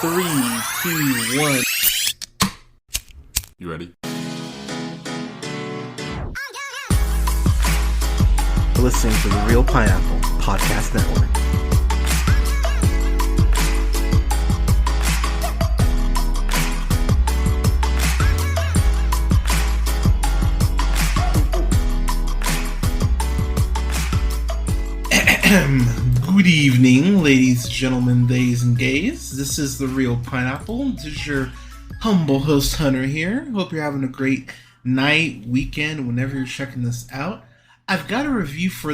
3, 2, 1. You ready? You're listening to the Real Pineapple Podcast Network. Good evening, ladies, gentlemen, days, and gays. This is the Real Pineapple. This is your humble host, Hunter, here. Hope you're having a great night, weekend, whenever you're checking this out. I've got a review for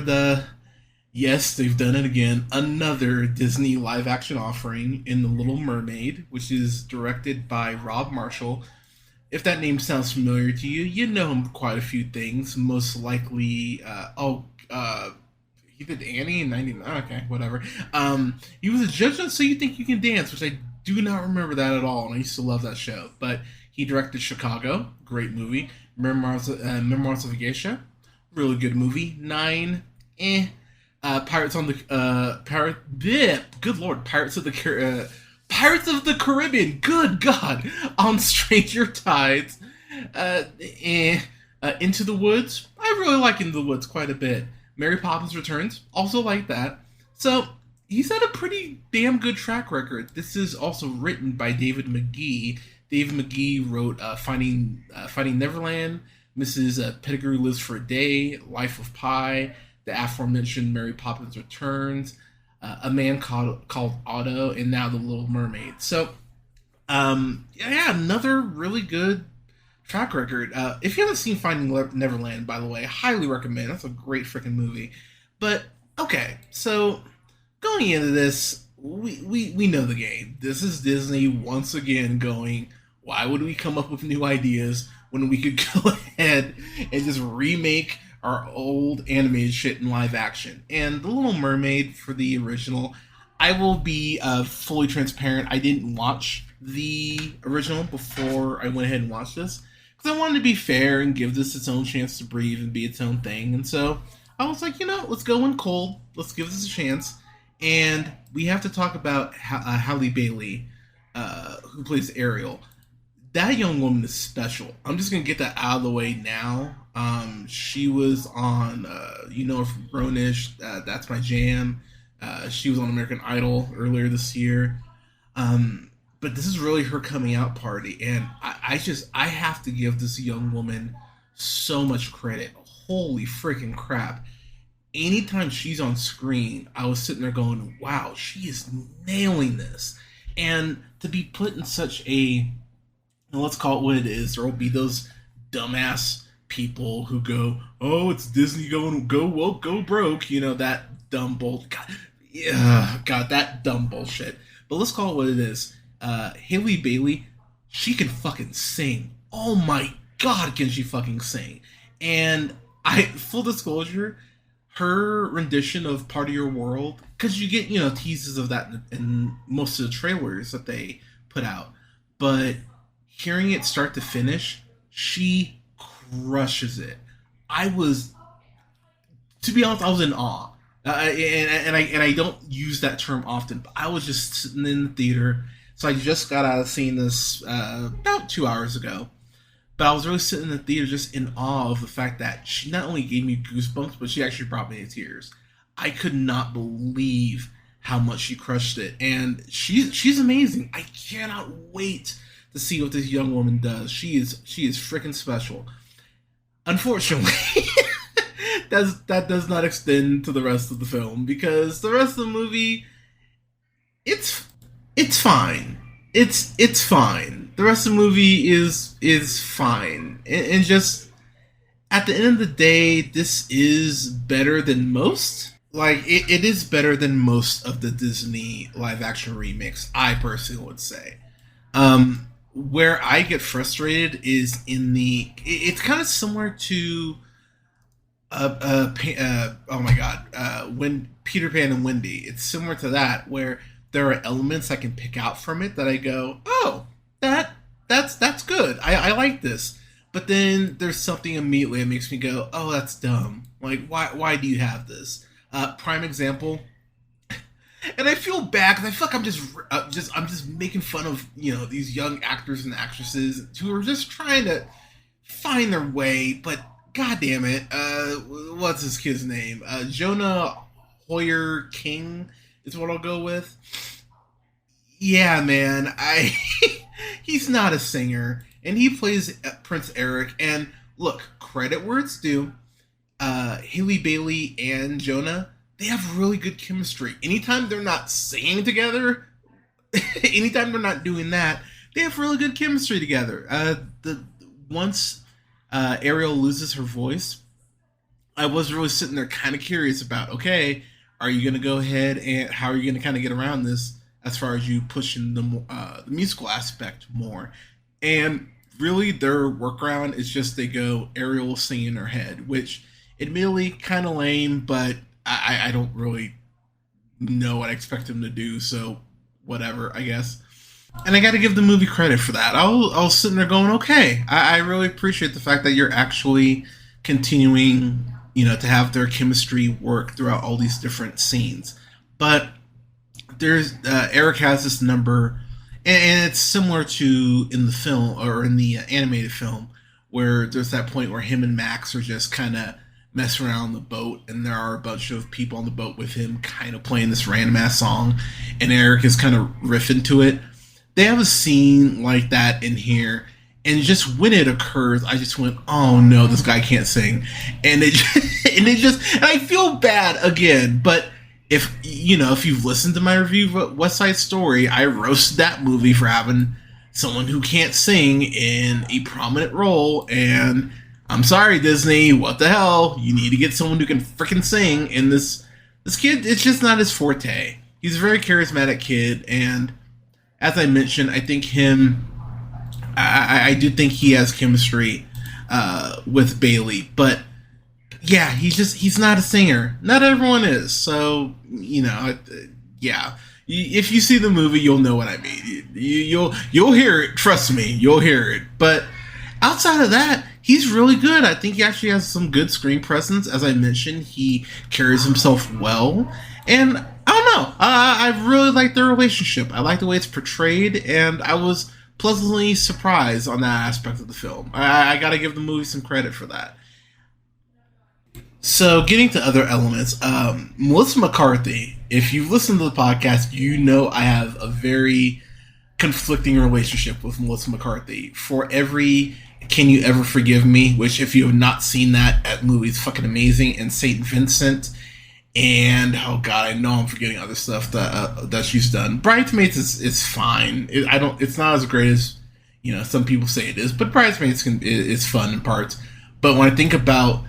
yes, they've done it again, another Disney live-action offering in The Little Mermaid, which is directed by Rob Marshall. If that name sounds familiar to you, you know him for quite a few things. Most likely, he did Annie in 99. Okay, whatever. He was a judge on So You Think You Can Dance, which I do not remember that at all, and I used to love that show. But he directed Chicago, great movie. Memoirs of a Geisha, really good movie. 9, Pirates of the Caribbean, good God, on Stranger Tides. Into the Woods, I really like Into the Woods quite a bit. Mary Poppins Returns, also like that. So, he's had a pretty damn good track record. This is also written by David McGee. David McGee wrote Finding Neverland, Mrs. Pettigrew Lives for a Day, Life of Pi, the aforementioned Mary Poppins Returns, A Man Called Otto, and now The Little Mermaid. So, another really good track record. If you haven't seen Finding Neverland, by the way, I highly recommend. That's a great freaking movie. But, okay, so going into this, we know the game. This is Disney once again going, why would we come up with new ideas when we could go ahead and just remake our old animated shit in live action? And The Little Mermaid, for the original, I will be fully transparent. I didn't watch the original before I went ahead and watched this, because I wanted to be fair and give this its own chance to breathe and be its own thing. And so I was like, let's go in cold. Let's give this a chance. And we have to talk about Halley Bailey, who plays Ariel. That young woman is special. I'm just going to get that out of the way now. She was on, from Grownish, That's My Jam. She was on American Idol earlier this year. But this is really her coming out party, and I have to give this young woman so much credit. Holy freaking crap. Anytime she's on screen, I was sitting there going, wow, she is nailing this. And to be put in such a, let's call it what it is, there will be those dumbass people who go, oh, it's Disney going, go woke, go broke, that dumb bullshit. God, that dumb bullshit. But let's call it what it is. Halley Bailey, she can fucking sing. Oh my God, can she fucking sing? And full disclosure, her rendition of Part of Your World, because you get, teases of that in most of the trailers that they put out, but hearing it start to finish, she crushes it. To be honest, I was in awe. And I don't use that term often, but I was just sitting in the theater. So I just got out of seeing this about 2 hours ago. But I was really sitting in the theater just in awe of the fact that she not only gave me goosebumps, but she actually brought me to tears. I could not believe how much she crushed it. And she's amazing. I cannot wait to see what this young woman does. She is freaking special. Unfortunately, that does not extend to the rest of the film, because the rest of the movie, it's fine. It's fine. The rest of the movie is fine. And just, at the end of the day, this is better than most. Like, it is better than most of the Disney live-action remakes, I personally would say. Where I get frustrated is it's kind of similar to when Peter Pan and Wendy. It's similar to that, where there are elements I can pick out from it that I go, oh, that's good. I like this. But then there's something immediately that makes me go, oh, that's dumb. Like, why do you have this? Prime example, And I feel bad because I feel like I'm just making fun of these young actors and actresses who are just trying to find their way. But god damn it, what's this kid's name? Jonah Hoyer King is what I'll go with. Yeah, man, I he's not a singer, and he plays Prince Eric. And look, credit where it's due. Halley Bailey and Jonah, they have really good chemistry. Anytime they're not singing together, anytime they're not doing that, they have really good chemistry together. The once Ariel loses her voice, I was really sitting there kind of curious about, okay, are you going to go ahead and how are you going to kind of get around this as far as you pushing the musical aspect more? And really, their workaround is just they go Ariel singing in her head, which admittedly kind of lame, but I don't really know what I expect them to do, so whatever, I guess. And I got to give the movie credit for that. I was sitting there going, okay, I really appreciate the fact that you're actually continuing, to have their chemistry work throughout all these different scenes. But there's Eric has this number, and it's similar to in the film or in the animated film, where there's that point where him and Max are just kind of messing around on the boat, and there are a bunch of people on the boat with him kind of playing this random ass song, and Eric is kind of riffing to it. They have a scene like that in here, and just when it occurs, I just went, "Oh no, this guy can't sing," and and I feel bad again. But if you've listened to my review of West Side Story, I roasted that movie for having someone who can't sing in a prominent role, and I'm sorry, Disney, what the hell? You need to get someone who can freaking sing. And this kid, it's just not his forte. He's a very charismatic kid, and as I mentioned, I think I do think he has chemistry with Bailey, but yeah, he's not a singer. Not everyone is, so yeah. If you see the movie, you'll know what I mean. You'll hear it. Trust me, you'll hear it. But outside of that, he's really good. I think he actually has some good screen presence. As I mentioned, he carries himself well. And I don't know. I really like their relationship. I like the way it's portrayed, and I was pleasantly surprised on that aspect of the film. I got to give the movie some credit for that. So, getting to other elements, Melissa McCarthy, if you've listened to the podcast, you know I have a very conflicting relationship with Melissa McCarthy. For every Can You Ever Forgive Me, which if you have not seen that movie is fucking amazing, and St. Vincent, and oh god, I know I'm forgetting other stuff that she's done. Bridesmaids is fine. It's not as great as some people say it is, but Bridesmaids is fun in parts. But when I think about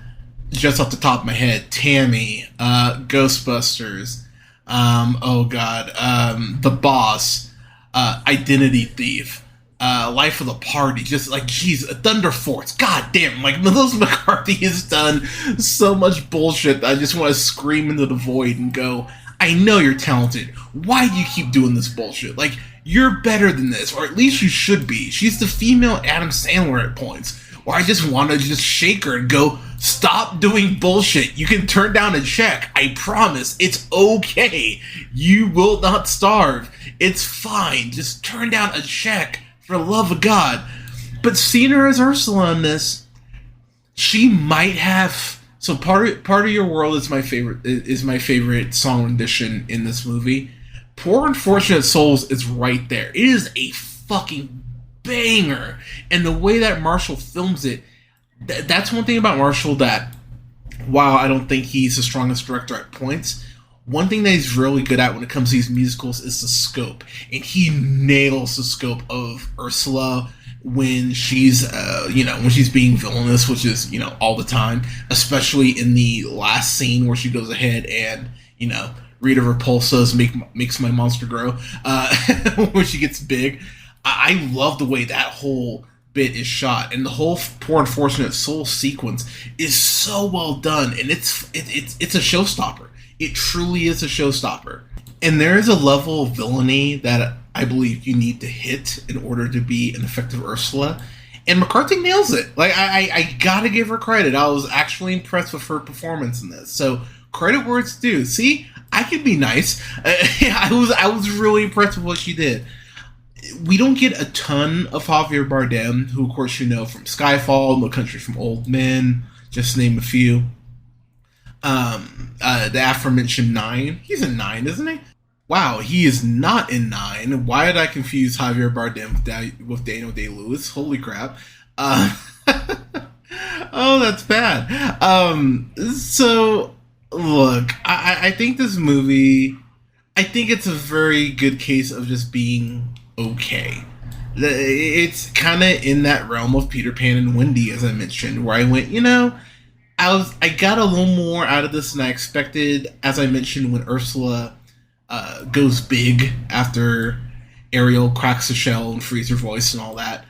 just off the top of my head, Tammy, Ghostbusters, The Boss, Identity Thief, Life of the Party, just like, geez, Thunder Force, god damn, like, Melissa McCarthy has done so much bullshit that I just want to scream into the void and go, I know you're talented, why do you keep doing this bullshit? Like, you're better than this, or at least you should be. She's the female Adam Sandler at points, or I just want to just shake her and go, stop doing bullshit. You can turn down a check. I promise. It's okay. You will not starve. It's fine. Just turn down a check, for the love of God. But seeing her as Ursula in this, she might have. So part of Your World is my favorite song rendition in this movie. Poor Unfortunate Souls is right there. It is a fucking banger, and the way that Marshall films it, that's one thing about Marshall that, while I don't think he's the strongest director at points, one thing that he's really good at when it comes to these musicals is the scope, and he nails the scope of Ursula when she's when she's being villainous, which is all the time, especially in the last scene where she goes ahead and Rita Repulsa's makes my monster grow when she gets big. I love the way that whole bit is shot, and the whole Poor Unfortunate Soul sequence is so well done, and it's a showstopper. It truly is a showstopper. And there is a level of villainy that I believe you need to hit in order to be an effective Ursula, and McCarthy nails it. Like, I gotta give her credit. I was actually impressed with her performance in this. So credit where it's due. See, I can be nice. I was really impressed with what she did. We don't get a ton of Javier Bardem, who of course you know from Skyfall, No Country for Old Men, just to name a few. The aforementioned Nine. He's in Nine, isn't he? Wow, he is not in Nine. Why did I confuse Javier Bardem with Daniel Day-Lewis? Holy crap. Uh, oh, that's bad. So, look, I think this movie, I think it's a very good case of just being okay. It's kind of in that realm of Peter Pan and Wendy, as I mentioned, where I went, I got a little more out of this than I expected. As I mentioned, when Ursula goes big after Ariel cracks the shell and frees her voice and all that.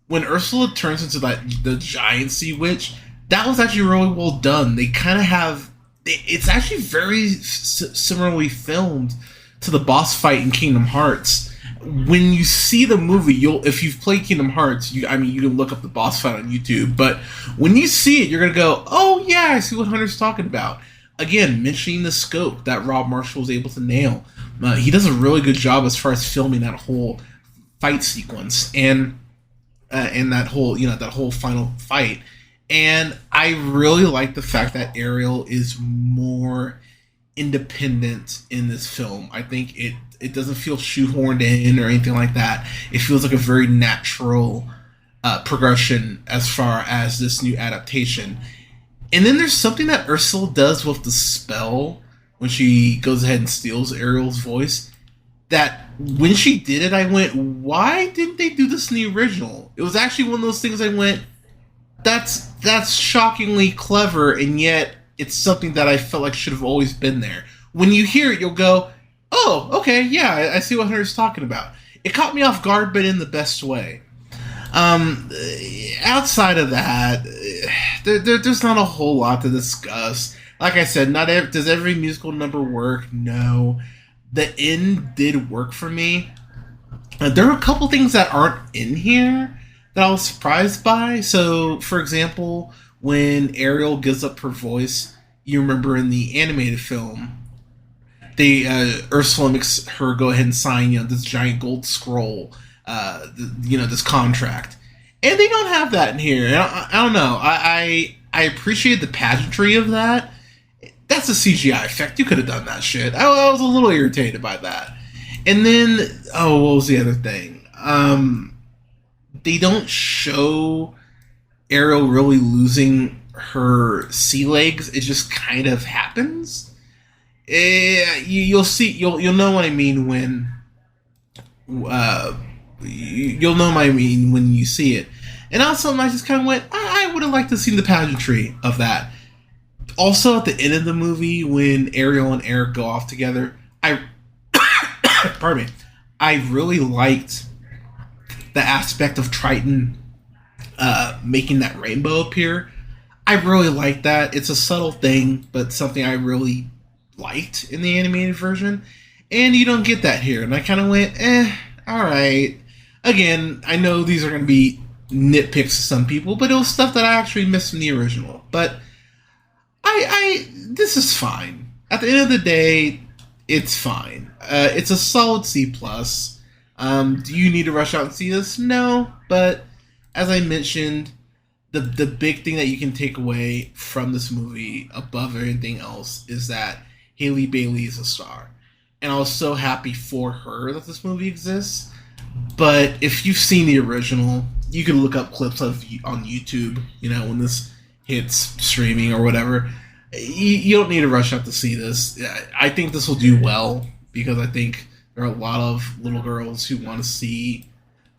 When Ursula turns into the giant sea witch, that was actually really well done. They kind of have, it's actually very similarly filmed to the boss fight in Kingdom Hearts. When you see the movie, if you've played Kingdom Hearts, you can look up the boss fight on YouTube. But when you see it, you're gonna go, "Oh yeah, I see what Hunter's talking about." Again, mentioning the scope that Rob Marshall was able to nail. He does a really good job as far as filming that whole fight sequence and that whole final fight. And I really like the fact that Ariel is more independent in this film. I think it doesn't feel shoehorned in or anything like that. It feels like a very natural progression as far as this new adaptation. And then there's something that Ursula does with the spell when she goes ahead and steals Ariel's voice. That when she did it, I went, why didn't they do this in the original? It was actually one of those things I went, that's shockingly clever, and yet it's something that I felt like should have always been there. When you hear it, you'll go, oh, okay, yeah, I see what Hunter's talking about. It caught me off guard, but in the best way. Outside of that, there's not a whole lot to discuss. Like I said, does every musical number work? No. The end did work for me. There are a couple things that aren't in here that I was surprised by. So, for example, when Ariel gives up her voice, you remember in the animated film, Ursula makes her go ahead and sign, this giant gold scroll, this contract, and they don't have that in here. I don't know. I appreciate the pageantry of that. That's a CGI effect. You could have done that shit. I was a little irritated by that. And then, what was the other thing? They don't show Ariel really losing her sea legs. It just kind of happens. You'll see. You'll know what I mean when. You'll know what I mean when you see it. And also, I just kind of went, I would have liked to see the pageantry of that. Also, at the end of the movie, when Ariel and Eric go off together, pardon me, I really liked the aspect of Triton making that rainbow appear. I really liked that. It's a subtle thing, but something I really liked in the animated version. And you don't get that here. And I kind of went, alright. Again, I know these are going to be nitpicks to some people, but it was stuff that I actually missed from the original. But this is fine. At the end of the day, it's fine. It's a solid C+. Do you need to rush out and see this? No, but as I mentioned, the big thing that you can take away from this movie above everything else is that Halley Bailey is a star. And I was so happy for her that this movie exists. But if you've seen the original, you can look up clips on YouTube, when this hits streaming or whatever. You don't need to rush out to see this. I think this will do well because I think there are a lot of little girls who want to see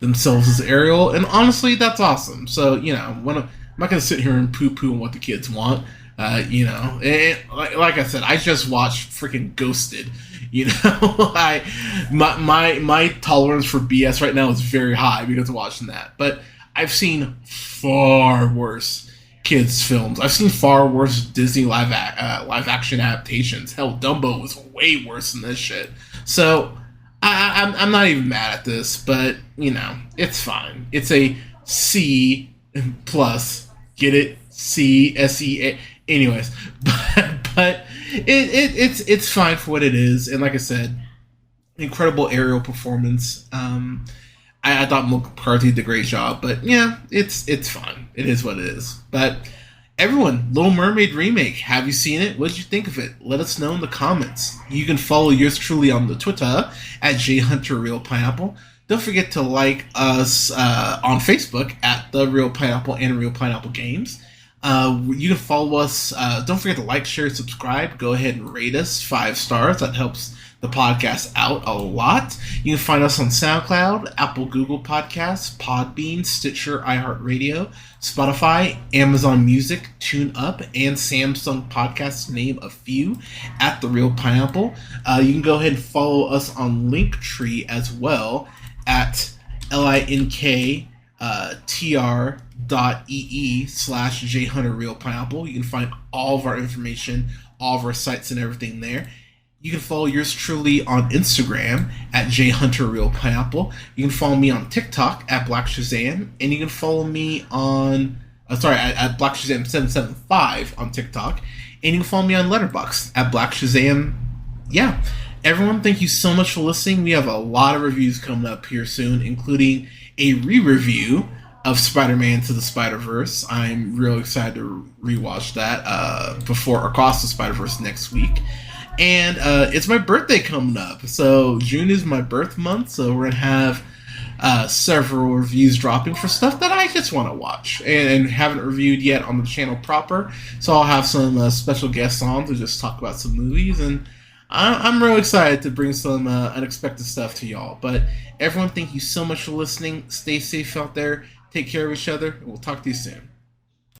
themselves as Ariel, and honestly, that's awesome. So, I'm not going to sit here and poo-poo on what the kids want. Like I said, I just watched freaking Ghosted. My tolerance for BS right now is very high because of watching that. But I've seen far worse kids films. I've seen far worse Disney live action adaptations. Hell, Dumbo was way worse than this shit. So I'm not even mad at this, but it's fine. It's a C plus. Get it? C S E A. Anyways, but It's fine for what it is, and like I said, incredible Ariel performance. I thought McCarthy did a great job, but yeah, it's fine. It is what it is. But everyone, Little Mermaid remake. Have you seen it? What did you think of it? Let us know in the comments. You can follow yours truly on the Twitter at JHunterRealPineapple. Don't forget to like us on Facebook at The Real Pineapple and Real Pineapple Games. You can follow us. Don't forget to like, share, subscribe. Go ahead and rate us 5 stars. That helps the podcast out a lot. You can find us on SoundCloud, Apple, Google Podcasts, Podbean, Stitcher, iHeartRadio, Spotify, Amazon Music, TuneUp, and Samsung Podcasts, to name a few, at The Real Pineapple. You can go ahead and follow us on Linktree as well at linktr.ee/jhunterrealpineapple. You can find all of our information, all of our sites and everything there. You can follow yours truly on Instagram at jhunterrealpineapple. You can follow me on TikTok at Black Shazam, and you can follow me on at Black Shazam 775 on TikTok, and you can follow me on Letterboxd at Black Shazam. Yeah, everyone, thank you so much for listening. We have a lot of reviews coming up here soon, including a re-review of Spider-Man to the Spider-Verse. I'm real excited to rewatch that before Across the Spider-Verse next week. And it's my birthday coming up. So June is my birth month, so we're going to have several reviews dropping for stuff that I just want to watch and haven't reviewed yet on the channel proper. So I'll have some special guests on to just talk about some movies, and I'm real excited to bring some unexpected stuff to y'all. But everyone, thank you so much for listening. Stay safe out there. Take care of each other, and we'll talk to you soon.